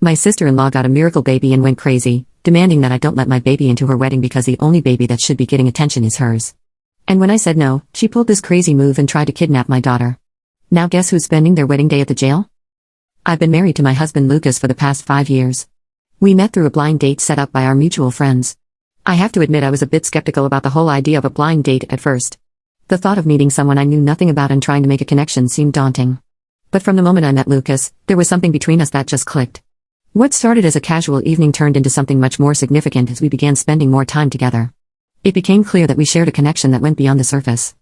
My sister-in-law got a miracle baby and went crazy, demanding that I don't let my baby into her wedding because the only baby that should be getting attention is hers. And when I said no, she pulled this crazy move and tried to kidnap my daughter. Now guess who's spending their wedding day at the jail? I've been married to my husband Lucas for the past 5 years. We met through a blind date set up by our mutual friends. I have to admit I was a bit skeptical about the whole idea of a blind date at first. The thought of meeting someone I knew nothing about and trying to make a connection seemed daunting. But from the moment I met Lucas, there was something between us that just clicked. What started as a casual evening turned into something much more significant as we began spending more time together. It became clear that we shared a connection that went beyond the surface.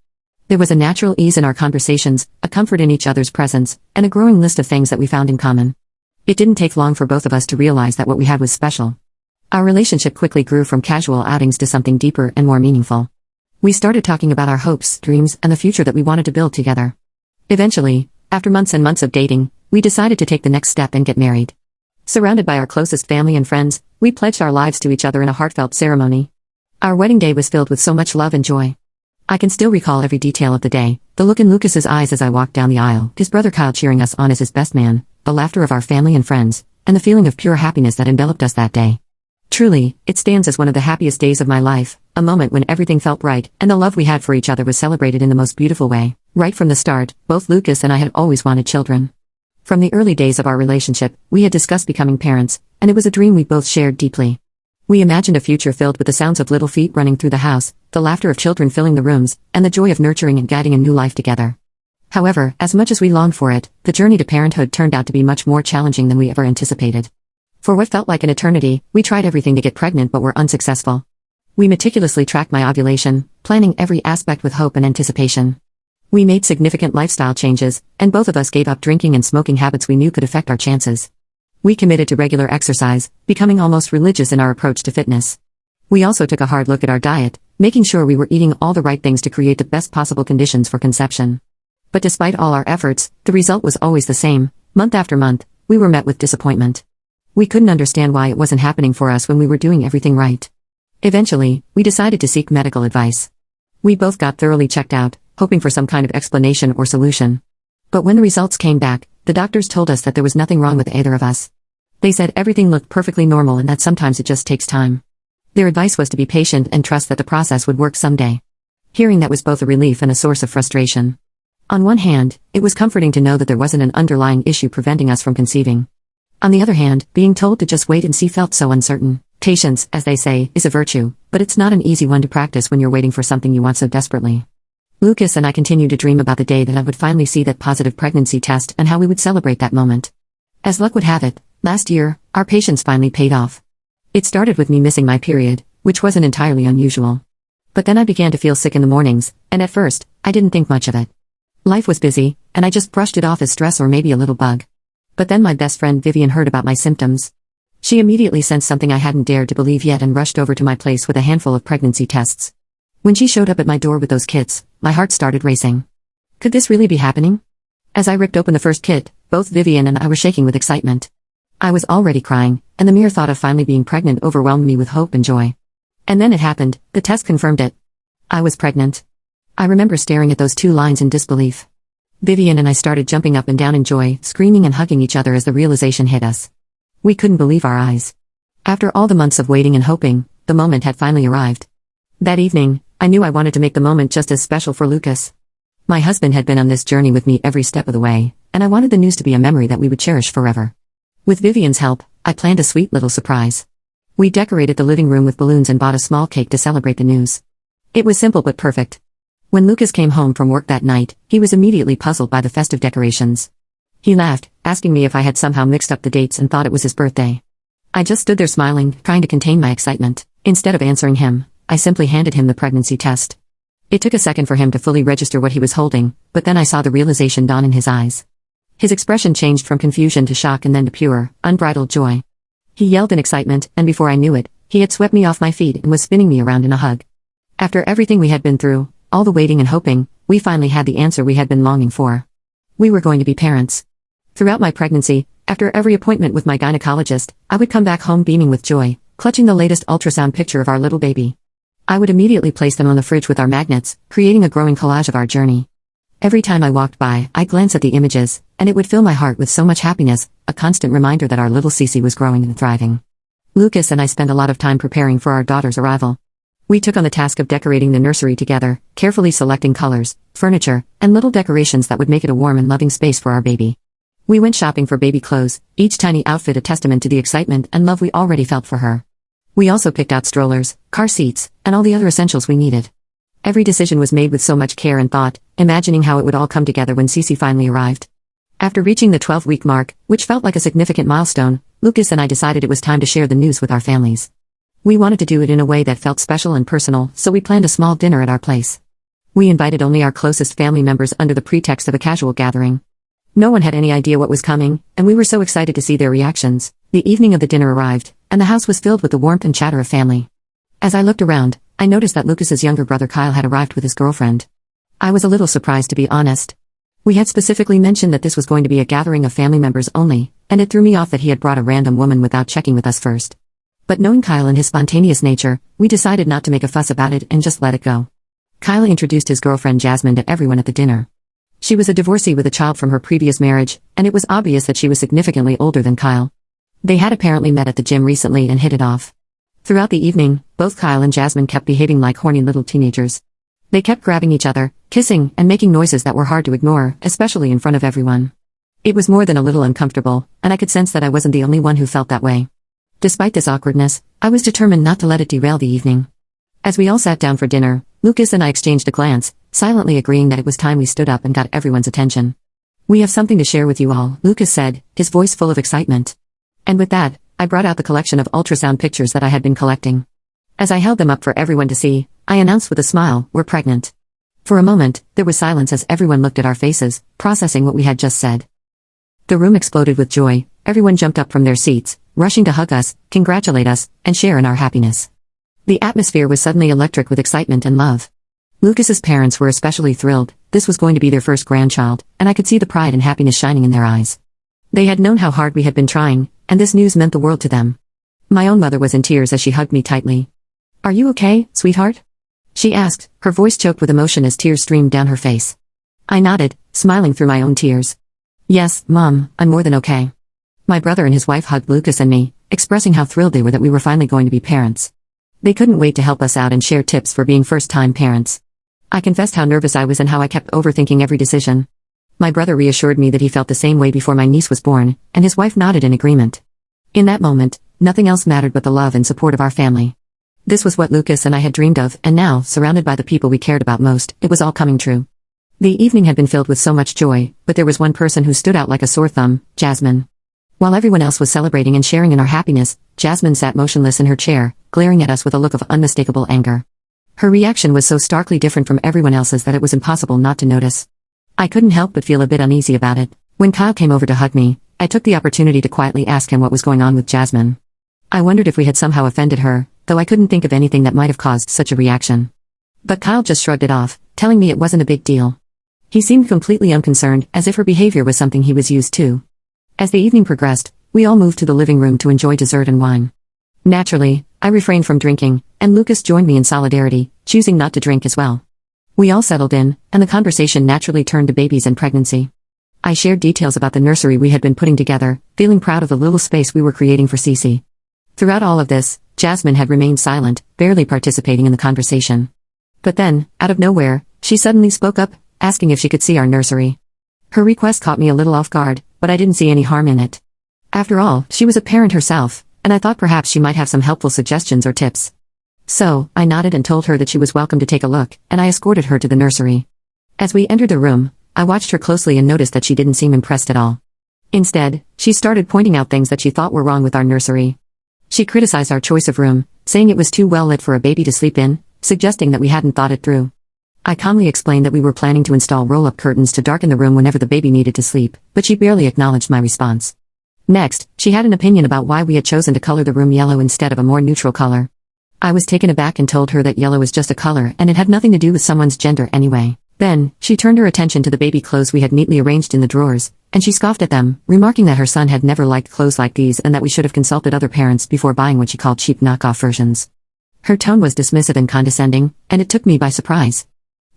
There was a natural ease in our conversations, a comfort in each other's presence, and a growing list of things that we found in common. It didn't take long for both of us to realize that what we had was special. Our relationship quickly grew from casual outings to something deeper and more meaningful. We started talking about our hopes, dreams, and the future that we wanted to build together. Eventually, after months and months of dating, we decided to take the next step and get married. Surrounded by our closest family and friends, we pledged our lives to each other in a heartfelt ceremony. Our wedding day was filled with so much love and joy. I can still recall every detail of the day, the look in Lucas's eyes as I walked down the aisle, his brother Kyle cheering us on as his best man, the laughter of our family and friends, and the feeling of pure happiness that enveloped us that day. Truly, it stands as one of the happiest days of my life, a moment when everything felt right, and the love we had for each other was celebrated in the most beautiful way. Right from the start, both Lucas and I had always wanted children. From the early days of our relationship, we had discussed becoming parents, and it was a dream we both shared deeply. We imagined a future filled with the sounds of little feet running through the house, the laughter of children filling the rooms, and the joy of nurturing and guiding a new life together. However, as much as we longed for it, the journey to parenthood turned out to be much more challenging than we ever anticipated. For what felt like an eternity, we tried everything to get pregnant but were unsuccessful. We meticulously tracked my ovulation, planning every aspect with hope and anticipation. We made significant lifestyle changes, and both of us gave up drinking and smoking habits we knew could affect our chances. We committed to regular exercise, becoming almost religious in our approach to fitness. We also took a hard look at our diet, making sure we were eating all the right things to create the best possible conditions for conception. But despite all our efforts, the result was always the same. Month after month, we were met with disappointment. We couldn't understand why it wasn't happening for us when we were doing everything right. Eventually, we decided to seek medical advice. We both got thoroughly checked out, hoping for some kind of explanation or solution. But when the results came back, the doctors told us that there was nothing wrong with either of us. They said everything looked perfectly normal and that sometimes it just takes time. Their advice was to be patient and trust that the process would work someday. Hearing that was both a relief and a source of frustration. On one hand, it was comforting to know that there wasn't an underlying issue preventing us from conceiving. On the other hand, being told to just wait and see felt so uncertain. Patience, as they say, is a virtue, but it's not an easy one to practice when you're waiting for something you want so desperately. Lucas and I continued to dream about the day that I would finally see that positive pregnancy test and how we would celebrate that moment. As luck would have it, last year, our patience finally paid off. It started with me missing my period, which wasn't entirely unusual. But then I began to feel sick in the mornings, and at first, I didn't think much of it. Life was busy, and I just brushed it off as stress or maybe a little bug. But then my best friend Vivian heard about my symptoms. She immediately sensed something I hadn't dared to believe yet and rushed over to my place with a handful of pregnancy tests. When she showed up at my door with those kits, my heart started racing. Could this really be happening? As I ripped open the first kit, both Vivian and I were shaking with excitement. I was already crying, and the mere thought of finally being pregnant overwhelmed me with hope and joy. And then it happened, the test confirmed it. I was pregnant. I remember staring at those 2 lines in disbelief. Vivian and I started jumping up and down in joy, screaming and hugging each other as the realization hit us. We couldn't believe our eyes. After all the months of waiting and hoping, the moment had finally arrived. That evening, I knew I wanted to make the moment just as special for Lucas. My husband had been on this journey with me every step of the way, and I wanted the news to be a memory that we would cherish forever. With Vivian's help, I planned a sweet little surprise. We decorated the living room with balloons and bought a small cake to celebrate the news. It was simple but perfect. When Lucas came home from work that night, he was immediately puzzled by the festive decorations. He laughed, asking me if I had somehow mixed up the dates and thought it was his birthday. I just stood there smiling, trying to contain my excitement. Instead of answering him, I simply handed him the pregnancy test. It took a second for him to fully register what he was holding, but then I saw the realization dawn in his eyes. His expression changed from confusion to shock and then to pure, unbridled joy. He yelled in excitement, and before I knew it, he had swept me off my feet and was spinning me around in a hug. After everything we had been through, all the waiting and hoping, we finally had the answer we had been longing for. We were going to be parents. Throughout my pregnancy, after every appointment with my gynecologist, I would come back home beaming with joy, clutching the latest ultrasound picture of our little baby. I would immediately place them on the fridge with our magnets, creating a growing collage of our journey. Every time I walked by, I glanced at the images, and it would fill my heart with so much happiness, a constant reminder that our little Cece was growing and thriving. Lucas and I spent a lot of time preparing for our daughter's arrival. We took on the task of decorating the nursery together, carefully selecting colors, furniture, and little decorations that would make it a warm and loving space for our baby. We went shopping for baby clothes, each tiny outfit a testament to the excitement and love we already felt for her. We also picked out strollers, car seats, and all the other essentials we needed. Every decision was made with so much care and thought, imagining how it would all come together when Cece finally arrived. After reaching the 12-week mark, which felt like a significant milestone, Lucas and I decided it was time to share the news with our families. We wanted to do it in a way that felt special and personal, so we planned a small dinner at our place. We invited only our closest family members under the pretext of a casual gathering. No one had any idea what was coming, and we were so excited to see their reactions. The evening of the dinner arrived, and the house was filled with the warmth and chatter of family. As I looked around, I noticed that Lucas's younger brother Kyle had arrived with his girlfriend. I was a little surprised, to be honest. We had specifically mentioned that this was going to be a gathering of family members only, and it threw me off that he had brought a random woman without checking with us first. But knowing Kyle and his spontaneous nature, we decided not to make a fuss about it and just let it go. Kyle introduced his girlfriend Jasmine to everyone at the dinner. She was a divorcee with a child from her previous marriage, and it was obvious that she was significantly older than Kyle. They had apparently met at the gym recently and hit it off. Throughout the evening, both Kyle and Jasmine kept behaving like horny little teenagers. They kept grabbing each other, kissing, and making noises that were hard to ignore, especially in front of everyone. It was more than a little uncomfortable, and I could sense that I wasn't the only one who felt that way. Despite this awkwardness, I was determined not to let it derail the evening. As we all sat down for dinner, Lucas and I exchanged a glance, silently agreeing that it was time we stood up and got everyone's attention. "We have something to share with you all," Lucas said, his voice full of excitement. And with that, I brought out the collection of ultrasound pictures that I had been collecting. As I held them up for everyone to see, I announced with a smile, "We're pregnant." For a moment, there was silence as everyone looked at our faces, processing what we had just said. The room exploded with joy. Everyone jumped up from their seats, rushing to hug us, congratulate us, and share in our happiness. The atmosphere was suddenly electric with excitement and love. Lucas's parents were especially thrilled. This was going to be their first grandchild, and I could see the pride and happiness shining in their eyes. They had known how hard we had been trying, and this news meant the world to them. My own mother was in tears as she hugged me tightly. "Are you okay, sweetheart?" she asked, her voice choked with emotion as tears streamed down her face. I nodded, smiling through my own tears. "Yes, Mom, I'm more than okay." My brother and his wife hugged Lucas and me, expressing how thrilled they were that we were finally going to be parents. They couldn't wait to help us out and share tips for being first-time parents. I confessed how nervous I was and how I kept overthinking every decision. My brother reassured me that he felt the same way before my niece was born, and his wife nodded in agreement. In that moment, nothing else mattered but the love and support of our family. This was what Lucas and I had dreamed of, and now, surrounded by the people we cared about most, it was all coming true. The evening had been filled with so much joy, but there was one person who stood out like a sore thumb, Jasmine. While everyone else was celebrating and sharing in our happiness, Jasmine sat motionless in her chair, glaring at us with a look of unmistakable anger. Her reaction was so starkly different from everyone else's that it was impossible not to notice. I couldn't help but feel a bit uneasy about it. When Kyle came over to hug me, I took the opportunity to quietly ask him what was going on with Jasmine. I wondered if we had somehow offended her, though I couldn't think of anything that might have caused such a reaction. But Kyle just shrugged it off, telling me it wasn't a big deal. He seemed completely unconcerned, as if her behavior was something he was used to. As the evening progressed, we all moved to the living room to enjoy dessert and wine. Naturally, I refrained from drinking, and Lucas joined me in solidarity, choosing not to drink as well. We all settled in, and the conversation naturally turned to babies and pregnancy. I shared details about the nursery we had been putting together, feeling proud of the little space we were creating for Cece. Throughout all of this, Jasmine had remained silent, barely participating in the conversation. But then, out of nowhere, she suddenly spoke up, asking if she could see our nursery. Her request caught me a little off guard, but I didn't see any harm in it. After all, she was a parent herself, and I thought perhaps she might have some helpful suggestions or tips. So, I nodded and told her that she was welcome to take a look, and I escorted her to the nursery. As we entered the room, I watched her closely and noticed that she didn't seem impressed at all. Instead, she started pointing out things that she thought were wrong with our nursery. She criticized our choice of room, saying it was too well lit for a baby to sleep in, suggesting that we hadn't thought it through. I calmly explained that we were planning to install roll-up curtains to darken the room whenever the baby needed to sleep, but she barely acknowledged my response. Next, she had an opinion about why we had chosen to color the room yellow instead of a more neutral color. I was taken aback and told her that yellow is just a color and it had nothing to do with someone's gender anyway. Then, she turned her attention to the baby clothes we had neatly arranged in the drawers, and she scoffed at them, remarking that her son had never liked clothes like these and that we should have consulted other parents before buying what she called cheap knockoff versions. Her tone was dismissive and condescending, and it took me by surprise.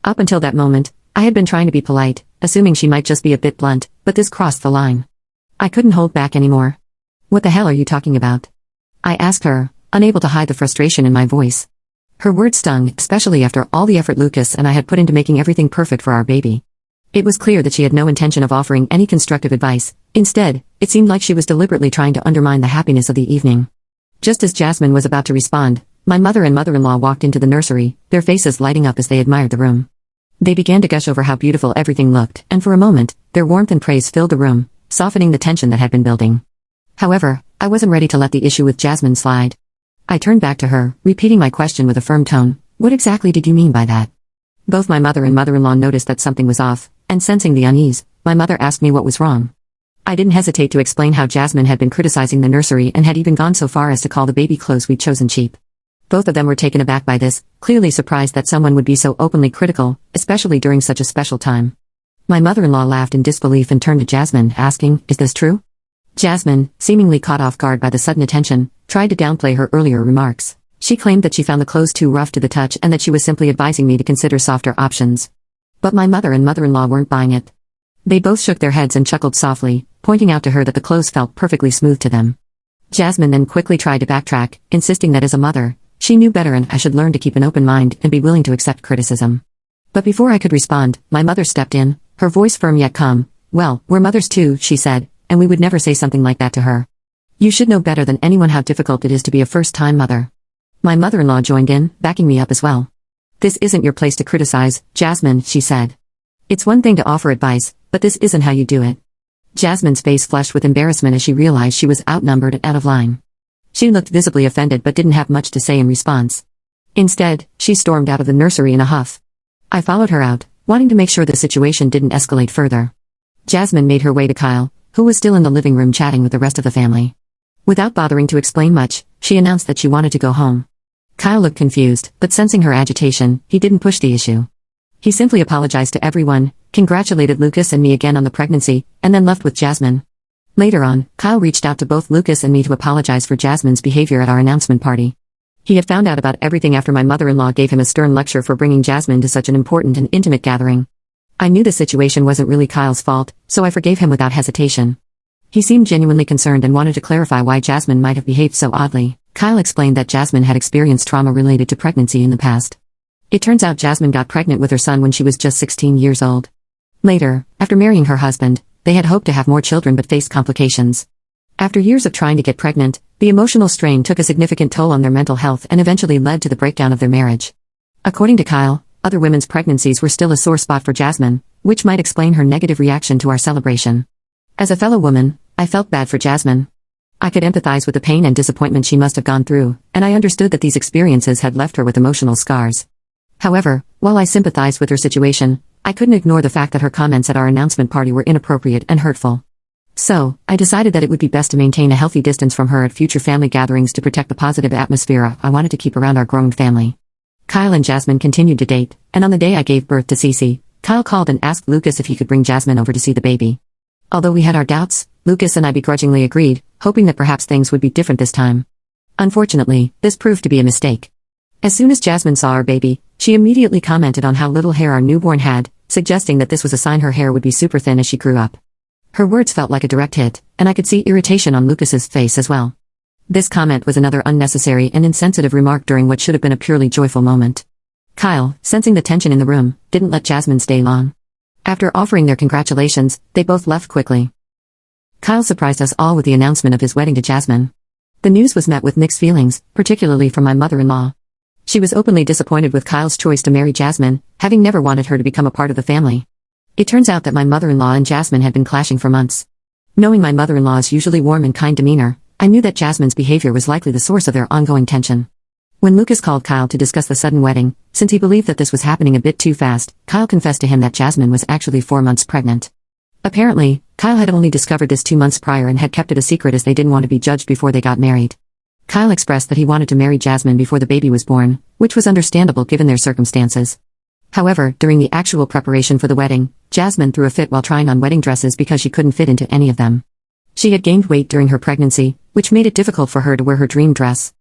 Up until that moment, I had been trying to be polite, assuming she might just be a bit blunt, but this crossed the line. I couldn't hold back anymore. "What the hell are you talking about?" I asked her, unable to hide the frustration in my voice. Her words stung, especially after all the effort Lucas and I had put into making everything perfect for our baby. It was clear that she had no intention of offering any constructive advice. Instead, it seemed like she was deliberately trying to undermine the happiness of the evening. Just as Jasmine was about to respond, my mother and mother-in-law walked into the nursery, their faces lighting up as they admired the room. They began to gush over how beautiful everything looked, and for a moment, their warmth and praise filled the room, softening the tension that had been building. However, I wasn't ready to let the issue with Jasmine slide. I turned back to her, repeating my question with a firm tone. "What exactly did you mean by that?" Both my mother and mother-in-law noticed that something was off, and sensing the unease, my mother asked me what was wrong. I didn't hesitate to explain how Jasmine had been criticizing the nursery and had even gone so far as to call the baby clothes we'd chosen cheap. Both of them were taken aback by this, clearly surprised that someone would be so openly critical, especially during such a special time. My mother-in-law laughed in disbelief and turned to Jasmine, asking, "Is this true?" Jasmine, seemingly caught off guard by the sudden attention, tried to downplay her earlier remarks. She claimed that she found the clothes too rough to the touch and that she was simply advising me to consider softer options. But my mother and mother-in-law weren't buying it. They both shook their heads and chuckled softly, pointing out to her that the clothes felt perfectly smooth to them. Jasmine then quickly tried to backtrack, insisting that as a mother, she knew better and I should learn to keep an open mind and be willing to accept criticism. But before I could respond, my mother stepped in, her voice firm yet calm. "Well, we're mothers too," she said, "and we would never say something like that to her. You should know better than anyone how difficult it is to be a first-time mother." My mother-in-law joined in, backing me up as well. "This isn't your place to criticize, Jasmine," she said. "It's one thing to offer advice, but this isn't how you do it." Jasmine's face flushed with embarrassment as she realized she was outnumbered and out of line. She looked visibly offended but didn't have much to say in response. Instead, she stormed out of the nursery in a huff. I followed her out, wanting to make sure the situation didn't escalate further. Jasmine made her way to Kyle, who was still in the living room chatting with the rest of the family. Without bothering to explain much, she announced that she wanted to go home. Kyle looked confused, but sensing her agitation, he didn't push the issue. He simply apologized to everyone, congratulated Lucas and me again on the pregnancy, and then left with Jasmine. Later on, Kyle reached out to both Lucas and me to apologize for Jasmine's behavior at our announcement party. He had found out about everything after my mother-in-law gave him a stern lecture for bringing Jasmine to such an important and intimate gathering. I knew the situation wasn't really Kyle's fault, so I forgave him without hesitation. He seemed genuinely concerned and wanted to clarify why Jasmine might have behaved so oddly. Kyle explained that Jasmine had experienced trauma related to pregnancy in the past. It turns out Jasmine got pregnant with her son when she was just 16 years old. Later, after marrying her husband, they had hoped to have more children but faced complications. After years of trying to get pregnant, the emotional strain took a significant toll on their mental health and eventually led to the breakdown of their marriage. According to Kyle, other women's pregnancies were still a sore spot for Jasmine, which might explain her negative reaction to our celebration. As a fellow woman, I felt bad for Jasmine. I could empathize with the pain and disappointment she must have gone through, and I understood that these experiences had left her with emotional scars. However, while I sympathized with her situation, I couldn't ignore the fact that her comments at our announcement party were inappropriate and hurtful. So, I decided that it would be best to maintain a healthy distance from her at future family gatherings to protect the positive atmosphere I wanted to keep around our growing family. Kyle and Jasmine continued to date, and on the day I gave birth to Cece, Kyle called and asked Lucas if he could bring Jasmine over to see the baby. Although we had our doubts, Lucas and I begrudgingly agreed, hoping that perhaps things would be different this time. Unfortunately, this proved to be a mistake. As soon as Jasmine saw our baby, she immediately commented on how little hair our newborn had, suggesting that this was a sign her hair would be super thin as she grew up. Her words felt like a direct hit, and I could see irritation on Lucas's face as well. This comment was another unnecessary and insensitive remark during what should have been a purely joyful moment. Kyle, sensing the tension in the room, didn't let Jasmine stay long. After offering their congratulations, they both left quickly. Kyle surprised us all with the announcement of his wedding to Jasmine. The news was met with mixed feelings, particularly from my mother-in-law. She was openly disappointed with Kyle's choice to marry Jasmine, having never wanted her to become a part of the family. It turns out that my mother-in-law and Jasmine had been clashing for months. Knowing my mother-in-law's usually warm and kind demeanor, I knew that Jasmine's behavior was likely the source of their ongoing tension. When Lucas called Kyle to discuss the sudden wedding, since he believed that this was happening a bit too fast, Kyle confessed to him that Jasmine was actually 4 months pregnant. Apparently, Kyle had only discovered this 2 months prior and had kept it a secret as they didn't want to be judged before they got married. Kyle expressed that he wanted to marry Jasmine before the baby was born, which was understandable given their circumstances. However, during the actual preparation for the wedding, Jasmine threw a fit while trying on wedding dresses because she couldn't fit into any of them. She had gained weight during her pregnancy, which made it difficult for her to wear her dream dress.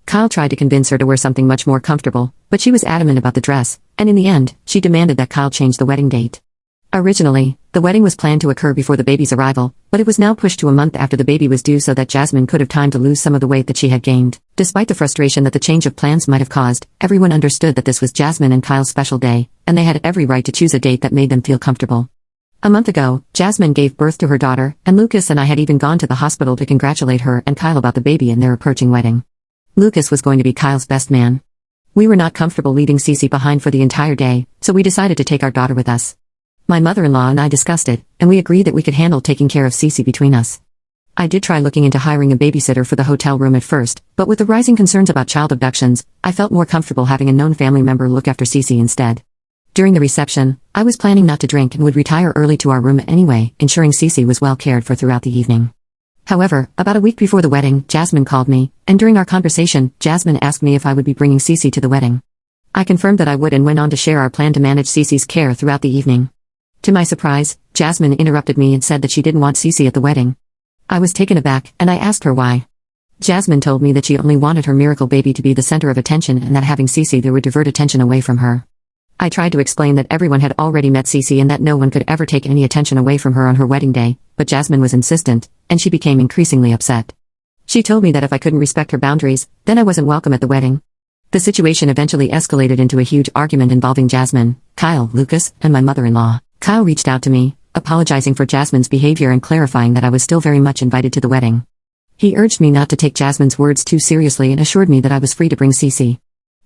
Kyle tried to convince her to wear something much more comfortable, but she was adamant about the dress, and in the end, she demanded that Kyle change the wedding date. Originally, the wedding was planned to occur before the baby's arrival, but it was now pushed to a month after the baby was due so that Jasmine could have time to lose some of the weight that she had gained. Despite the frustration that the change of plans might have caused, everyone understood that this was Jasmine and Kyle's special day, and they had every right to choose a date that made them feel comfortable. A month ago, Jasmine gave birth to her daughter, and Lucas and I had even gone to the hospital to congratulate her and Kyle about the baby and their approaching wedding. Lucas was going to be Kyle's best man. We were not comfortable leaving Cece behind for the entire day, so we decided to take our daughter with us. My mother-in-law and I discussed it, and we agreed that we could handle taking care of Cece between us. I did try looking into hiring a babysitter for the hotel room at first, but with the rising concerns about child abductions, I felt more comfortable having a known family member look after Cece instead. During the reception, I was planning not to drink and would retire early to our room anyway, ensuring Cece was well cared for throughout the evening. However, about a week before the wedding, Jasmine called me, and during our conversation, Jasmine asked me if I would be bringing Cece to the wedding. I confirmed that I would and went on to share our plan to manage Cece's care throughout the evening. To my surprise, Jasmine interrupted me and said that she didn't want Cece at the wedding. I was taken aback, and I asked her why. Jasmine told me that she only wanted her miracle baby to be the center of attention and that having Cece there would divert attention away from her. I tried to explain that everyone had already met Cece and that no one could ever take any attention away from her on her wedding day, but Jasmine was insistent, and she became increasingly upset. She told me that if I couldn't respect her boundaries, then I wasn't welcome at the wedding. The situation eventually escalated into a huge argument involving Jasmine, Kyle, Lucas, and my mother-in-law. Kyle reached out to me, apologizing for Jasmine's behavior and clarifying that I was still very much invited to the wedding. He urged me not to take Jasmine's words too seriously and assured me that I was free to bring Cece.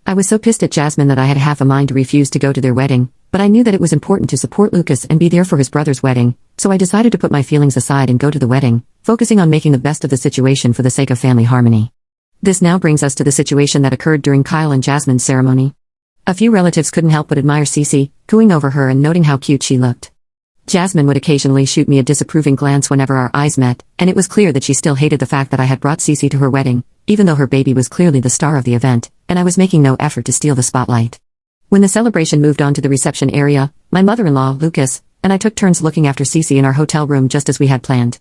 I was so pissed at Jasmine that I had half a mind to refuse to go to their wedding, but I knew that it was important to support Lucas and be there for his brother's wedding, so I decided to put my feelings aside and go to the wedding, focusing on making the best of the situation for the sake of family harmony. This now brings us to the situation that occurred during Kyle and Jasmine's ceremony. A few relatives couldn't help but admire Cece, cooing over her and noting how cute she looked. Jasmine would occasionally shoot me a disapproving glance whenever our eyes met, and it was clear that she still hated the fact that I had brought Cece to her wedding, even though her baby was clearly the star of the event, and I was making no effort to steal the spotlight. When the celebration moved on to the reception area, my mother-in-law, Lucas, and I took turns looking after Cece in our hotel room just as we had planned.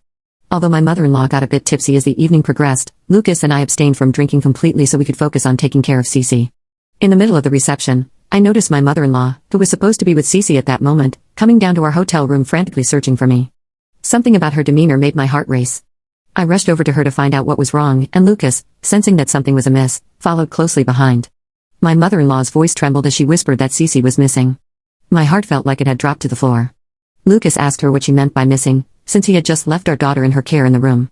Although my mother-in-law got a bit tipsy as the evening progressed, Lucas and I abstained from drinking completely so we could focus on taking care of Cece. In the middle of the reception, I noticed my mother-in-law, who was supposed to be with Cece at that moment, coming down to our hotel room frantically searching for me. Something about her demeanor made my heart race. I rushed over to her to find out what was wrong, and Lucas, sensing that something was amiss, followed closely behind. My mother-in-law's voice trembled as she whispered that Cece was missing. My heart felt like it had dropped to the floor. Lucas asked her what she meant by missing, since he had just left our daughter in her care in the room.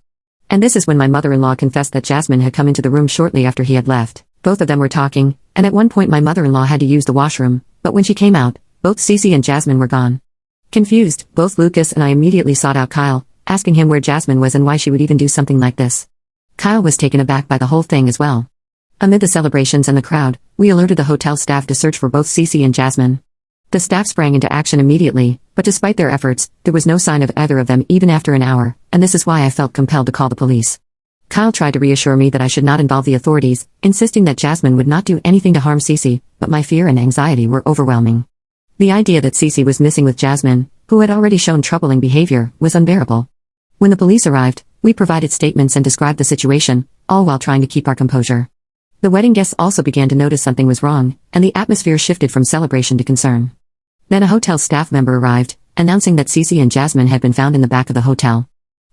And this is when my mother-in-law confessed that Jasmine had come into the room shortly after he had left. Both of them were talking, and at one point my mother-in-law had to use the washroom, but when she came out, both Cece and Jasmine were gone. Confused, both Lucas and I immediately sought out Kyle, asking him where Jasmine was and why she would even do something like this. Kyle was taken aback by the whole thing as well. Amid the celebrations and the crowd, we alerted the hotel staff to search for both Cece and Jasmine. The staff sprang into action immediately, but despite their efforts, there was no sign of either of them even after an hour, and this is why I felt compelled to call the police. Kyle tried to reassure me that I should not involve the authorities, insisting that Jasmine would not do anything to harm Cece, but my fear and anxiety were overwhelming. The idea that Cece was missing with Jasmine, who had already shown troubling behavior, was unbearable. When the police arrived, we provided statements and described the situation, all while trying to keep our composure. The wedding guests also began to notice something was wrong, and the atmosphere shifted from celebration to concern. Then a hotel staff member arrived, announcing that Cece and Jasmine had been found in the back of the hotel.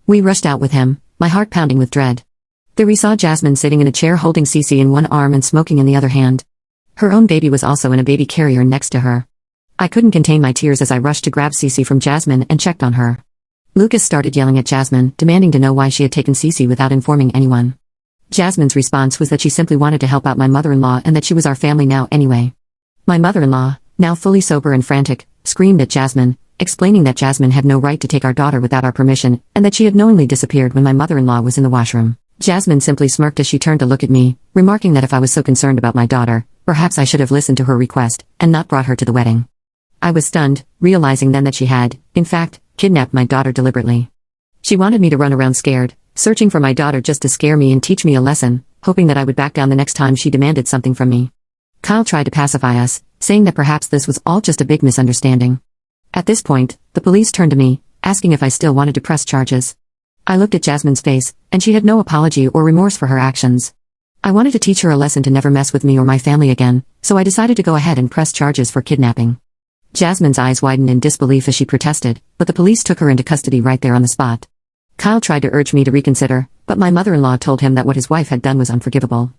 We rushed out with him, my heart pounding with dread. There we saw Jasmine sitting in a chair holding Cece in one arm and smoking in the other hand. Her own baby was also in a baby carrier next to her. I couldn't contain my tears as I rushed to grab Cece from Jasmine and checked on her. Lucas started yelling at Jasmine, demanding to know why she had taken Cece without informing anyone. Jasmine's response was that she simply wanted to help out my mother-in-law and that she was our family now anyway. My mother-in-law, now fully sober and frantic, screamed at Jasmine, explaining that Jasmine had no right to take our daughter without our permission, and that she had knowingly disappeared when my mother-in-law was in the washroom. Jasmine simply smirked as she turned to look at me, remarking that if I was so concerned about my daughter, perhaps I should have listened to her request, and not brought her to the wedding. I was stunned, realizing then that she had, in fact, kidnapped my daughter deliberately. She wanted me to run around scared, searching for my daughter just to scare me and teach me a lesson, hoping that I would back down the next time she demanded something from me. Kyle tried to pacify us, saying that perhaps this was all just a big misunderstanding. At this point, the police turned to me, asking if I still wanted to press charges. I looked at Jasmine's face, and she had no apology or remorse for her actions. I wanted to teach her a lesson to never mess with me or my family again, so I decided to go ahead and press charges for kidnapping. Jasmine's eyes widened in disbelief as she protested, but the police took her into custody right there on the spot. Kyle tried to urge me to reconsider, but my mother-in-law told him that what his wife had done was unforgivable.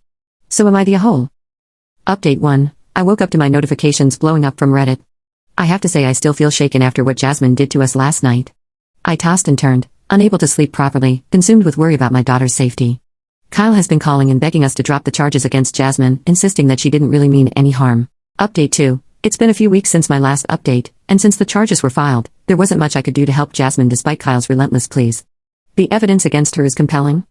So am I the a-hole? Update 1. I woke up to my notifications blowing up from Reddit. I have to say I still feel shaken after what Jasmine did to us last night. I tossed and turned, unable to sleep properly, consumed with worry about my daughter's safety. Kyle has been calling and begging us to drop the charges against Jasmine, insisting that she didn't really mean any harm. Update 2. It's been a few weeks since my last update, and since the charges were filed, there wasn't much I could do to help Jasmine despite Kyle's relentless pleas. The evidence against her is compelling.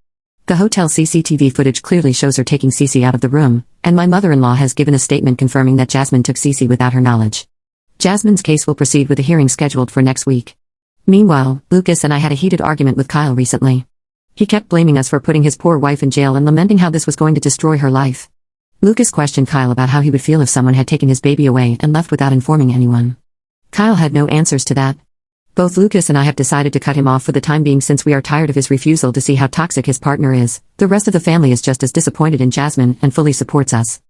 The hotel CCTV footage clearly shows her taking Cece out of the room, and my mother-in-law has given a statement confirming that Jasmine took Cece without her knowledge. Jasmine's case will proceed with a hearing scheduled for next week. Meanwhile, Lucas and I had a heated argument with Kyle recently. He kept blaming us for putting his poor wife in jail and lamenting how this was going to destroy her life. Lucas questioned Kyle about how he would feel if someone had taken his baby away and left without informing anyone. Kyle had no answers to that. Both Lucas and I have decided to cut him off for the time being since we are tired of his refusal to see how toxic his partner is. The rest of the family is just as disappointed in Jasmine and fully supports us.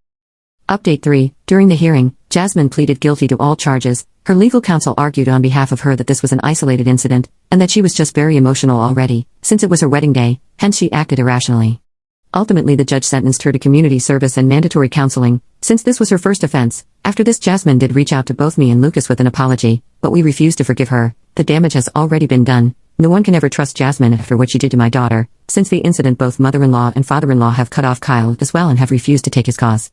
Update 3. During the hearing, Jasmine pleaded guilty to all charges. Her legal counsel argued on behalf of her that this was an isolated incident, and that she was just very emotional already, since it was her wedding day, hence she acted irrationally. Ultimately, the judge sentenced her to community service and mandatory counseling, since this was her first offense. After this, Jasmine did reach out to both me and Lucas with an apology, but we refused to forgive her. The damage has already been done. No one can ever trust Jasmine after what she did to my daughter. Since the incident, both mother-in-law and father-in-law have cut off Kyle as well and have refused to take his cause.